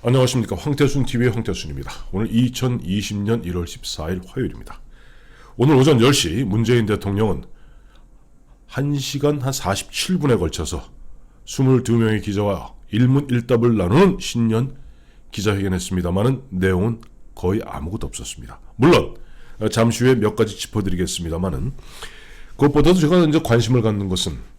안녕하십니까. 황태순TV의 황태순입니다. 오늘 2020년 1월 14일 화요일입니다. 오늘 오전 10시 문재인 대통령은 1시간 한 47분에 걸쳐서 22명의 기자와 일문일답을 나누는 신년 기자회견했습니다만은 내용은 거의 아무것도 없었습니다. 물론 잠시 후에 몇 가지 짚어드리겠습니다만은 그것보다도 제가 이제 관심을 갖는 것은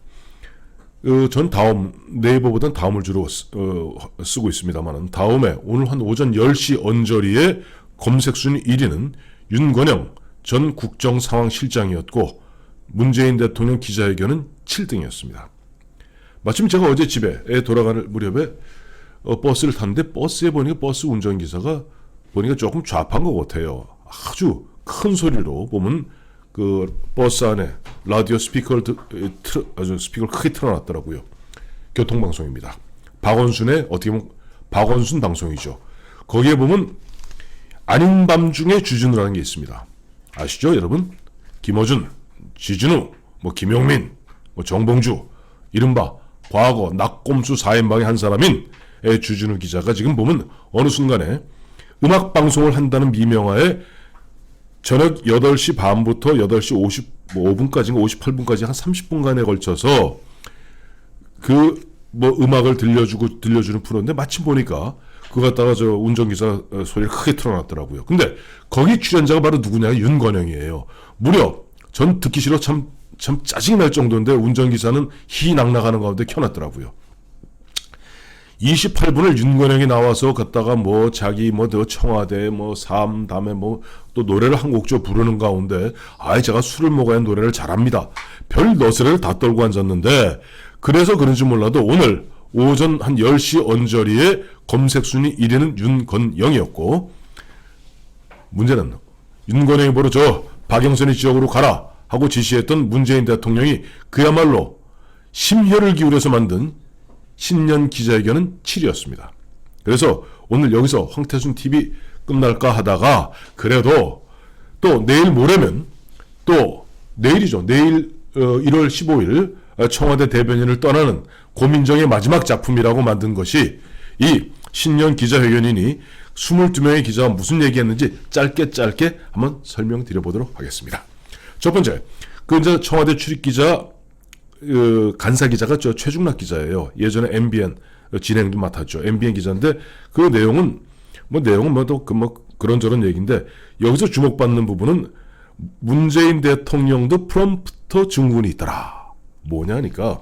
전 다음, 네이버보단 다음을 주로 쓰고 있습니다만은 다음에 오늘 한 오전 10시 언저리에 검색순위 1위는 윤건영 전 국정상황실장이었고 문재인 대통령 기자회견은 7등이었습니다. 마침 제가 어제 집에 돌아가는 무렵에 버스를 탔는데 버스에 보니까 버스 운전기사가 보니까 조금 좌파인 것 같아요. 아주 큰 소리로 보면 그 버스 안에 라디오 스피커를 크게 틀어놨더라고요. 교통방송입니다. 박원순의 어떻게 보면 박원순 방송이죠. 거기에 보면 아닌 밤중에 주진우라는 게 있습니다. 아시죠, 여러분? 김어준, 지진우, 김용민, 정봉주, 이른바 과거 낙곰수 4인방의 한 사람인 주진우 기자가 지금 보면 어느 순간에 음악 방송을 한다는 미명하에 저녁 8시 반부터 8시 55분까지인가 58분까지 한 30분간에 걸쳐서 음악을 들려주는 프로인데 마침 보니까 그거 갖다가 저 운전기사 소리를 크게 틀어놨더라고요. 근데 거기 출연자가 바로 누구냐? 윤건영이에요. 무려 전 듣기 싫어 참 짜증이 날 정도인데 운전기사는 희낙낙하는 가운데 켜놨더라고요. 28분을 윤건영이 나와서 갔다가 자기 청와대 다음에 또 노래를 한 곡조 부르는 가운데 제가 술을 먹어야 노래를 잘합니다. 별 너스레를 다 떨고 앉았는데 그래서 그런지 몰라도 오늘 오전 한 10시 언저리에 검색순위 1위는 윤건영이었고 문제는 윤건영이 바로 저 박영선이 지역으로 가라 하고 지시했던 문재인 대통령이 그야말로 심혈을 기울여서 만든 신년 기자회견은 7위였습니다. 그래서 오늘 여기서 황태순TV 끝날까 하다가 그래도 또 내일 모레면 또 내일이죠. 내일 1월 15일 청와대 대변인을 떠나는 고민정의 마지막 작품이라고 만든 것이 이 신년 기자회견이니 22명의 기자가 무슨 얘기했는지 짧게 한번 설명드려보도록 하겠습니다. 첫 번째, 이제 청와대 출입기자 간사 기자가 최중락 기자예요. 예전에 MBN 진행도 맡았죠. MBN 기자인데 그 내용은 그런저런 얘기인데 여기서 주목받는 부분은 문재인 대통령도 프롬프터 증후군이 있더라. 뭐냐니까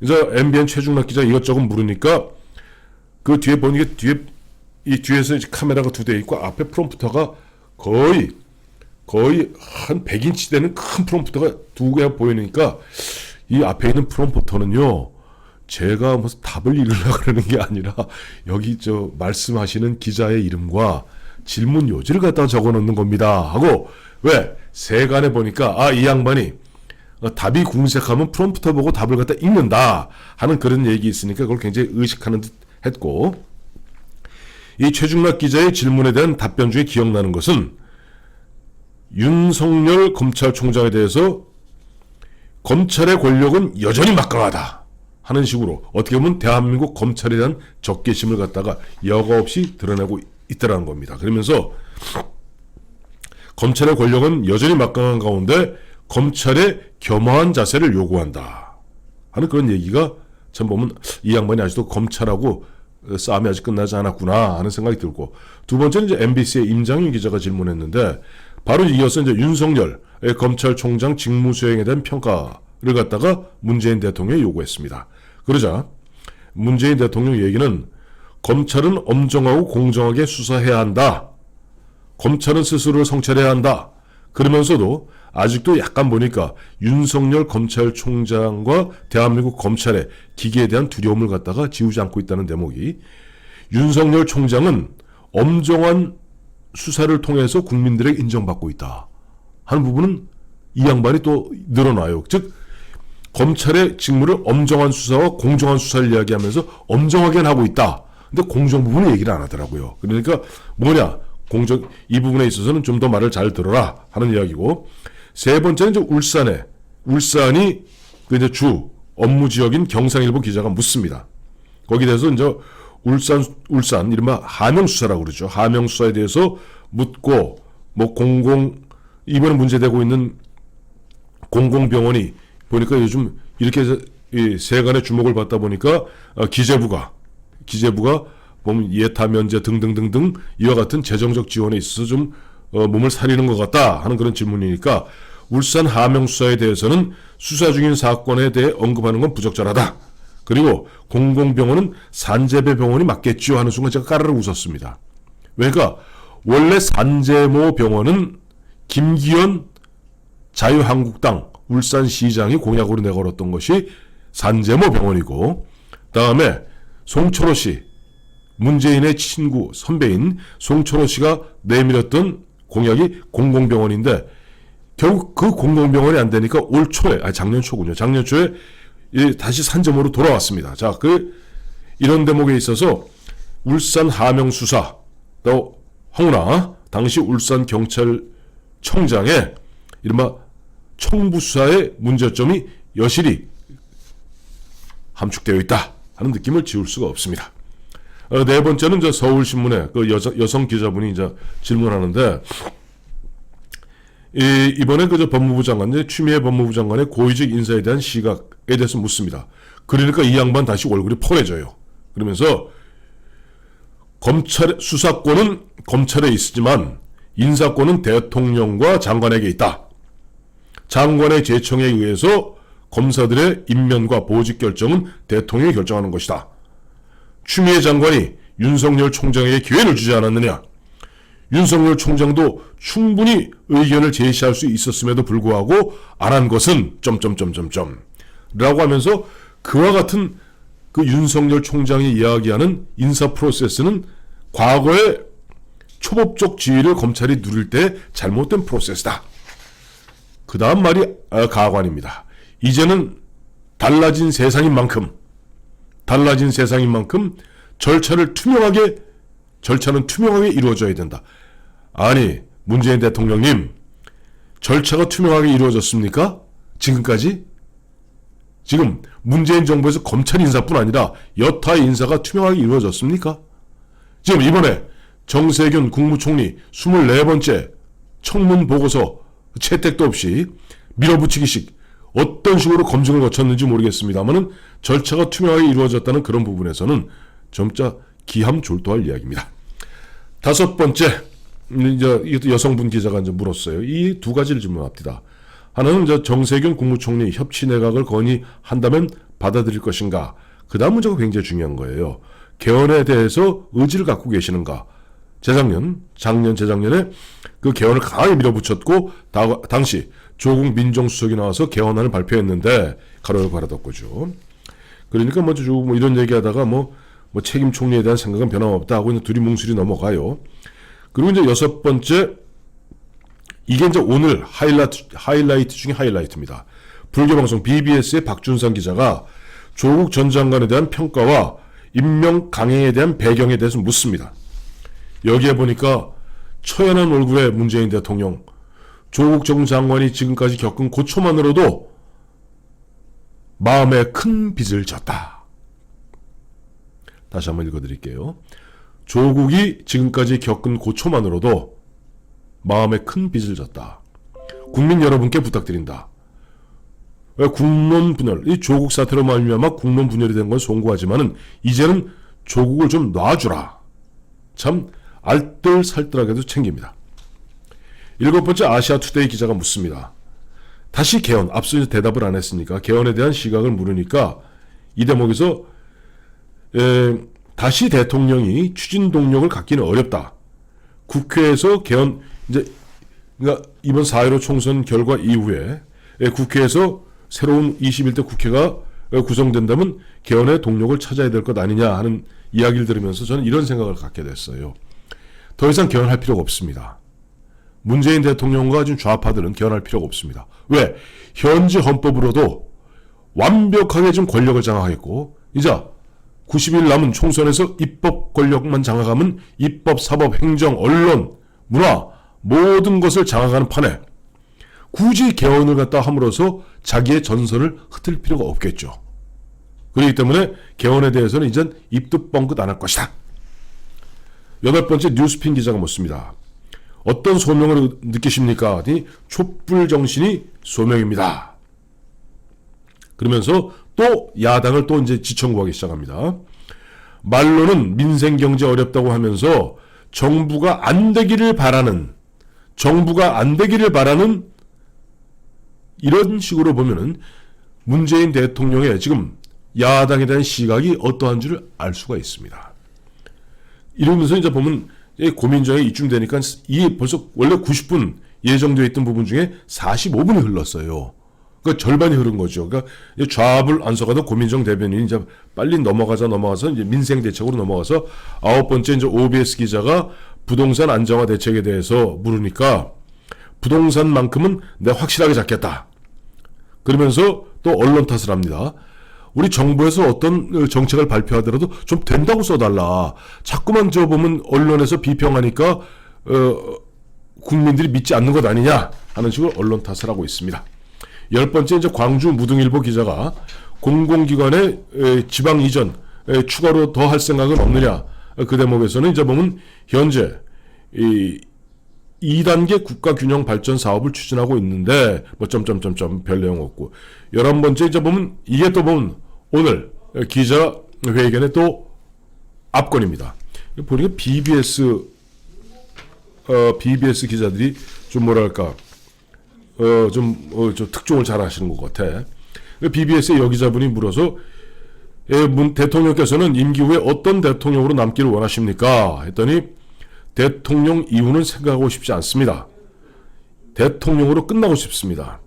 이제 MBN 최중락 기자 이것저것 물으니까 그 뒤에 보니까 뒤에서 카메라가 2대 있고 앞에 프롬프터가 거의 한 100인치 되는 큰 프롬프터가 2개가 보이니까 이 앞에 있는 프롬프터는요, 제가 무슨 답을 읽으려고 그러는 게 아니라, 여기 말씀하시는 기자의 이름과 질문 요지를 갖다가 적어 놓는 겁니다. 하고, 왜? 세간에 보니까, 이 양반이 답이 궁색하면 프롬프터 보고 답을 갖다 읽는다. 하는 그런 얘기 있으니까 그걸 굉장히 의식하는 듯 했고, 이 최중락 기자의 질문에 대한 답변 중에 기억나는 것은, 윤석열 검찰총장에 대해서 검찰의 권력은 여전히 막강하다 하는 식으로 어떻게 보면 대한민국 검찰에 대한 적개심을 갖다가 여과 없이 드러내고 있다는 겁니다. 그러면서 검찰의 권력은 여전히 막강한 가운데 검찰의 겸허한 자세를 요구한다 하는 그런 얘기가 참 보면 이 양반이 아직도 검찰하고 싸움이 아직 끝나지 않았구나 하는 생각이 들고, 두 번째는 이제 MBC의 임장윤 기자가 질문했는데 바로 이어서 이제 윤석열 검찰총장 직무수행에 대한 평가를 갖다가 문재인 대통령이 요구했습니다. 그러자 문재인 대통령 얘기는 검찰은 엄정하고 공정하게 수사해야 한다. 검찰은 스스로를 성찰해야 한다. 그러면서도 아직도 약간 보니까 윤석열 검찰총장과 대한민국 검찰의 기계에 대한 두려움을 갖다가 지우지 않고 있다는 대목이, 윤석열 총장은 엄정한 수사를 통해서 국민들에게 인정받고 있다 하는 부분은 이 양반이 또 늘어나요. 즉 검찰의 직무를 엄정한 수사와 공정한 수사를 이야기하면서 엄정하게 하고 있다. 근데 공정 부분을 얘기를 안 하더라고요. 그러니까 이 부분에 있어서는 좀 더 말을 잘 들어라 하는 이야기고, 세 번째는 이제 울산이 이제 주 업무 지역인 경상일보 기자가 묻습니다. 거기에 대해서 이제 울산 이른바 하명수사라고 그러죠. 하명수사에 대해서 묻고 뭐 이번에 문제되고 있는 공공병원이 보니까 요즘 이렇게 해서 이 세간의 주목을 받다 보니까 기재부가 보면 예타 면제 등등등등 이와 같은 재정적 지원에 있어서 좀 몸을 사리는 것 같다 하는 그런 질문이니까 울산 하명수사에 대해서는 수사 중인 사건에 대해 언급하는 건 부적절하다. 그리고 공공병원은 산재배 병원이 맞겠죠 하는 순간 제가 까르르 웃었습니다. 그러니까 원래 산재모 병원은 김기현 자유한국당 울산시장이 공약으로 내걸었던 것이 산재모 병원이고, 다음에 송철호 씨, 문재인의 친구 선배인 송철호 씨가 내밀었던 공약이 공공병원인데 결국 그 공공병원이 안 되니까 작년 초군요. 작년 초에 다시 산재모로 돌아왔습니다. 자, 이런 대목에 있어서 울산 하명수사, 또 황운하 당시 울산 경찰청장의 이른바 청부수사의 문제점이 여실히 함축되어 있다 하는 느낌을 지울 수가 없습니다. 네 번째는 저 서울신문의 그 여성 기자분이 이제 질문하는데, 이번에 그 법무부 장관, 추미애 법무부 장관의 고위직 인사에 대한 시각에 대해서 묻습니다. 그러니까 이 양반 다시 얼굴이 펄해져요. 그러면서 수사권은 검찰에 있지만 인사권은 대통령과 장관에게 있다. 장관의 제청에 의해서 검사들의 임면과 보직 결정은 대통령이 결정하는 것이다. 추미애 장관이 윤석열 총장에게 기회를 주지 않았느냐. 윤석열 총장도 충분히 의견을 제시할 수 있었음에도 불구하고 안 한 것은 라고 하면서 그와 같은 그 윤석열 총장이 이야기하는 인사 프로세스는 과거의 초법적 지위를 검찰이 누릴 때 잘못된 프로세스다. 그 다음 말이 가관입니다. 이제는 달라진 세상인 만큼 절차는 투명하게 이루어져야 된다. 아니, 문재인 대통령님, 절차가 투명하게 이루어졌습니까? 지금까지? 지금 문재인 정부에서 검찰 인사뿐 아니라 여타 인사가 투명하게 이루어졌습니까? 지금 이번에 정세균 국무총리 24번째 청문 보고서 채택도 없이 밀어붙이기식 어떤 식으로 검증을 거쳤는지 모르겠습니다만은 절차가 투명하게 이루어졌다는 그런 부분에서는 점차 기함졸도할 이야기입니다. 다섯 번째, 이제 여성분 기자가 이제 물었어요. 이 두 가지를 질문합니다. 하나는 이제 정세균 국무총리 협치 내각을 건의한다면 받아들일 것인가. 그 다음 문제가 굉장히 중요한 거예요. 개헌에 대해서 의지를 갖고 계시는가. 재작년에 그 개헌을 강하게 밀어붙였고 당시 조국 민정수석이 나와서 개헌안을 발표했는데 가로열고 가로닫고죠. 그러니까 뭐 이런 얘기하다가 뭐 책임 총리에 대한 생각은 변함없다 하고 이제 둘이 뭉술이 넘어가요. 그리고 이제 여섯 번째, 이게 이제 오늘 하이라이트 중에 하이라이트입니다. 불교방송 BBS의 박준상 기자가 조국 전 장관에 대한 평가와 임명 강행에 대한 배경에 대해서 묻습니다. 여기에 보니까 처연한 얼굴의 문재인 대통령, 조국 전 장관이 지금까지 겪은 고초만으로도 마음에 큰 빚을 졌다. 다시 한번 읽어드릴게요. 조국이 지금까지 겪은 고초만으로도 마음에 큰 빚을 졌다. 국민 여러분께 부탁드린다. 왜 국론 분열, 이 조국 사태로 말미암아 국론 분열이 된 건 송구하지만은 이제는 조국을 좀 놔주라. 참 알뜰살뜰하게도 챙깁니다. 일곱 번째, 아시아투데이 기자가 묻습니다. 다시 개헌, 앞서 대답을 안 했으니까 개헌에 대한 시각을 물으니까 이 대목에서 다시 대통령이 추진 동력을 갖기는 어렵다. 국회에서 개헌, 그러니까 이번 4.15 총선 결과 이후에 국회에서 새로운 21대 국회가 구성된다면 개헌의 동력을 찾아야 될 것 아니냐 하는 이야기를 들으면서 저는 이런 생각을 갖게 됐어요. 더 이상 개헌할 필요가 없습니다. 문재인 대통령과 지금 좌파들은 개헌할 필요가 없습니다. 왜? 현지 헌법으로도 완벽하게 좀 권력을 장악했고, 이제 90일 남은 총선에서 입법 권력만 장악하면 입법, 사법, 행정, 언론, 문화 모든 것을 장악하는 판에 굳이 개헌을 갖다 함으로써 자기의 전선을 흩을 필요가 없겠죠. 그렇기 때문에 개헌에 대해서는 이젠 입도 뻥긋 안 할 것이다. 8번째 뉴스핀 기자가 묻습니다. 어떤 소명을 느끼십니까? 촛불 정신이 소명입니다. 그러면서 또 야당을 또 이제 지청구하기 시작합니다. 말로는 민생 경제 어렵다고 하면서 정부가 안 되기를 바라는 이런 식으로 보면은 문재인 대통령의 지금 야당에 대한 시각이 어떠한 줄을 알 수가 있습니다. 이러면서 이제 보면 고민정에 이쯤 되니까 이 벌써 원래 90분 예정되어 있던 부분 중에 45분이 흘렀어요. 그러니까 절반이 흐른 거죠. 그러니까 좌불 안서가던 고민정 대변인이 이제 빨리 넘어가서 이제 민생 대책으로 넘어가서 9번째 이제 OBS 기자가 부동산 안정화 대책에 대해서 물으니까 부동산만큼은 내가 확실하게 잡겠다. 그러면서 또 언론 탓을 합니다. 우리 정부에서 어떤 정책을 발표하더라도 좀 된다고 써달라. 자꾸만 저 보면 언론에서 비평하니까 국민들이 믿지 않는 것 아니냐 하는 식으로 언론 탓을 하고 있습니다. 10번째 이제 광주 무등일보 기자가 공공기관의 지방 이전 추가로 더 할 생각은 없느냐. 그 대목에서는 이제 보면 현재 2단계 국가균형 발전 사업을 추진하고 있는데 뭐 점점점점 별 내용 없고 11번째 이제 보면 이게 또 보면 오늘 기자회견의 또 앞건입니다. 보니까 BBS 기자들이 좀 뭐랄까 좀 특종을 잘 하시는 것 같아. BBS의 여기자분이 물어서 대통령께서는 임기 후에 어떤 대통령으로 남기를 원하십니까? 했더니 대통령 이후는 생각하고 싶지 않습니다. 대통령으로 끝나고 싶습니다.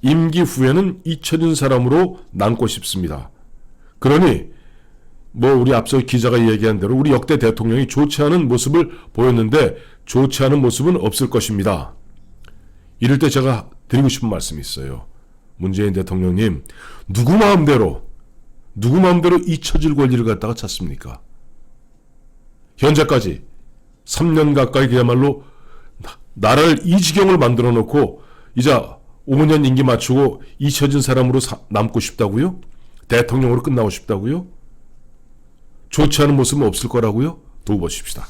임기 후에는 잊혀진 사람으로 남고 싶습니다. 그러니 뭐 우리 앞서 기자가 얘기한 대로 우리 역대 대통령이 좋지 않은 모습을 보였는데 좋지 않은 모습은 없을 것입니다. 이럴 때 제가 드리고 싶은 말씀이 있어요. 문재인 대통령님, 누구 마음대로 잊혀질 권리를 갖다가 찾습니까? 현재까지 3년 가까이 그야말로 나라를 이 지경을 만들어 놓고 이제 5년 임기 맞추고 잊혀진 사람으로 남고 싶다고요? 대통령으로 끝나고 싶다고요? 좋지 않은 모습은 없을 거라고요? 두고 보십시다.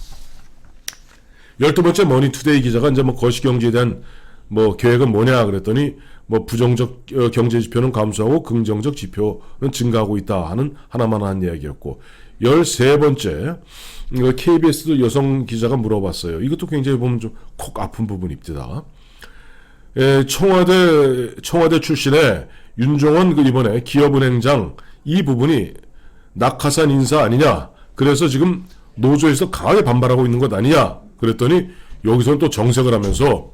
12번째 머니투데이 기자가 이제 뭐 거시경제에 대한 뭐 계획은 뭐냐 그랬더니 뭐 부정적 경제 지표는 감소하고 긍정적 지표는 증가하고 있다 하는 하나만 한 이야기였고 13번째 KBS도 여성 기자가 물어봤어요. 이것도 굉장히 보면 좀 콕 아픈 부분입니다. 청와대 출신의 윤종원 이번에 기업은행장 이 부분이 낙하산 인사 아니냐. 그래서 지금 노조에서 강하게 반발하고 있는 것 아니냐. 그랬더니 여기서는 또 정색을 하면서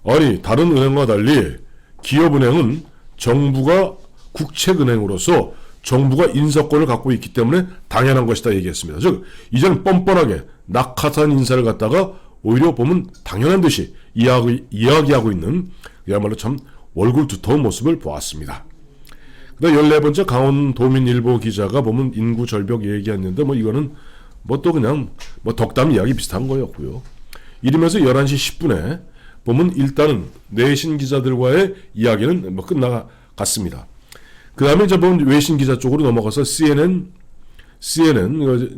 아니 다른 은행과 달리 기업은행은 정부가 국책은행으로서 정부가 인사권을 갖고 있기 때문에 당연한 것이다 얘기했습니다. 즉 이제는 뻔뻔하게 낙하산 인사를 갖다가 오히려 보면 당연한 듯이 이야기하고 있는 그야말로 참 월급 두터운 모습을 보았습니다. 그다음 14번째 강원도민일보 기자가 보면 인구 절벽 얘기했는데 뭐 이거는 뭐 또 그냥 뭐 덕담 이야기 비슷한 거였고요. 이러면서 11시 10분에 보면 일단은 내신 기자들과의 이야기는 뭐 끝나갔습니다. 그 다음에 이제 보면 외신 기자 쪽으로 넘어가서 CNN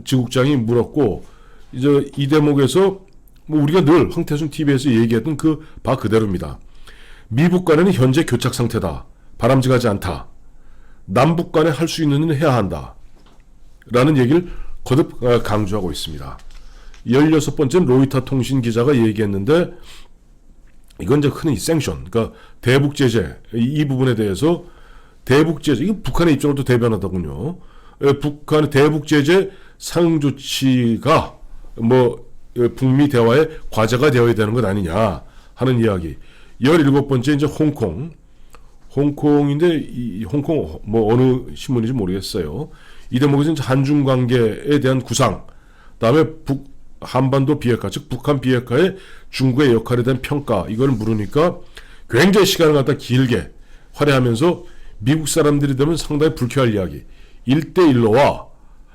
지국장이 물었고 이제 이 대목에서 뭐 우리가 늘 황태순 TV에서 얘기했던 그 바 그대로입니다. 미북 간에는 현재 교착 상태다. 바람직하지 않다. 남북 간에 할 수 있는 일은 해야 한다. 라는 얘기를 거듭 강조하고 있습니다. 16번째 로이터 통신 기자가 얘기했는데 이건 이제 흔히 생션, 그러니까 대북 제재 이 부분에 대해서 대북 제재 이거 북한의 입장을 또 대변하더군요. 북한의 대북 제재 상응 조치가 뭐 북미 대화의 과제가 되어야 되는 것 아니냐 하는 이야기. 17번째 이제 홍콩인데 이 홍콩 뭐 어느 신문인지 모르겠어요. 이 대목에서 이제 한중 관계에 대한 구상, 그다음에 한반도 비핵화, 즉 북한 비핵화의 중국의 역할에 대한 평가 이걸 물으니까 굉장히 시간을 갖다 길게 할애하면서 미국 사람들이 되면 상당히 불쾌할 이야기. 1대1로와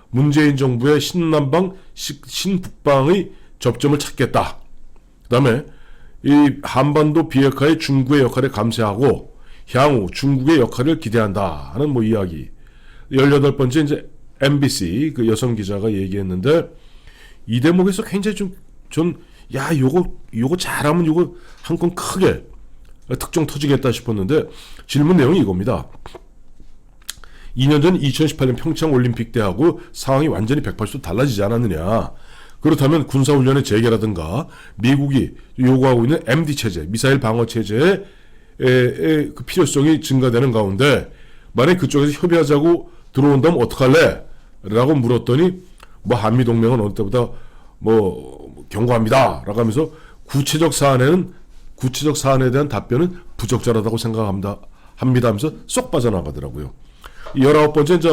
문재인 정부의 신남방, 신북방의 접점을 찾겠다. 그 다음에 이 한반도 비핵화의 중국의 역할에 감사하고 향후 중국의 역할을 기대한다 하는 뭐 이야기. 18번째 이제 MBC 그 여성 기자가 얘기했는데 이 대목에서 굉장히 요거 잘하면 요거 한 건 크게 특종 터지겠다 싶었는데 질문 내용이 이겁니다. 2년 전 2018년 평창 올림픽 때하고 상황이 완전히 180도 달라지지 않았느냐. 그렇다면 군사훈련의 재개라든가 미국이 요구하고 있는 MD 체제, 미사일 방어 체제의 그 필요성이 증가되는 가운데 만약 그쪽에서 협의하자고 들어온다면 어떡할래? 라고 물었더니 뭐 한미동맹은 어느 때보다 뭐 경고합니다. 라고 하면서 구체적 사안에 대한 답변은 부적절하다고 생각합니다. 하면서 쏙 빠져나가더라고요. 19번째 이제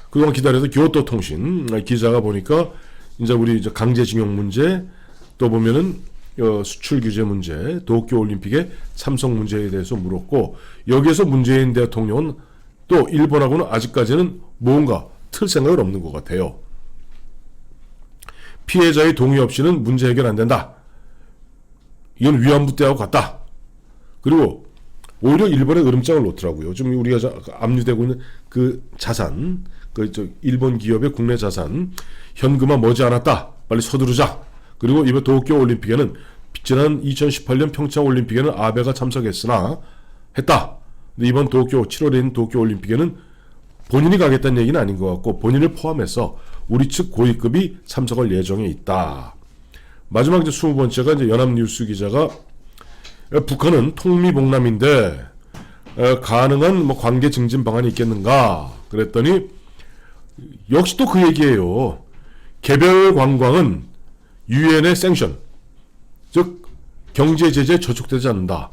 그동안 기다려서 교토 통신 기자가 보니까 이제 우리 이제 강제징용 문제 또 보면은 수출 규제 문제, 도쿄 올림픽의 참석 문제에 대해서 물었고 여기에서 문재인 대통령은 또 일본하고는 아직까지는 뭔가 틀 생각은 없는 것 같아요. 피해자의 동의 없이는 문제 해결 안 된다. 이건 위안부 때하고 같다. 그리고 오히려 일본의 으름장을 놓더라고요. 좀 우리가 압류되고 있는 그 자산, 일본 기업의 국내 자산 현금화 머지않았다. 빨리 서두르자. 그리고 이번 도쿄 올림픽에는 지난 2018년 평창 올림픽에는 아베가 참석했으나 했다. 근데 이번 7월에 있는 도쿄 올림픽에는 본인이 가겠다는 얘기는 아닌 것 같고 본인을 포함해서 우리 측 고위급이 참석할 예정에 있다. 마지막 이제 20번째가 이제 연합뉴스 기자가 북한은 통미봉남인데 가능한 뭐 관계 증진 방안이 있겠는가 그랬더니 역시 또 그 얘기예요. 개별 관광은 유엔의 생션, 즉 경제 제재에 저촉되지 않는다.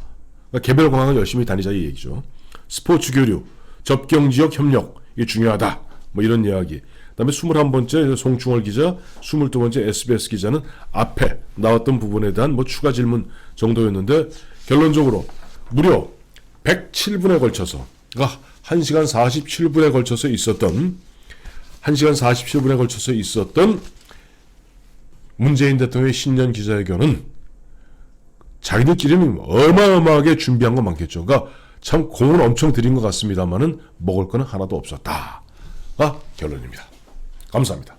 그러니까 개별 관광은 열심히 다니자 이 얘기죠. 스포츠 교류, 접경 지역 협력 이게 중요하다. 뭐 이런 이야기. 그다음에 21번째 송충월 기자, 22번째 SBS 기자는 앞에 나왔던 부분에 대한 뭐 추가 질문 정도였는데 결론적으로 무려 107분에 걸쳐서 그러니까 1시간 47분에 걸쳐서 있었던 문재인 대통령의 신년 기자회견은 자기들끼리는 어마어마하게 준비한 거 많겠죠. 그러니까 참 공은 엄청 들인 것 같습니다만은 먹을 거는 하나도 없었다가 결론입니다. 감사합니다.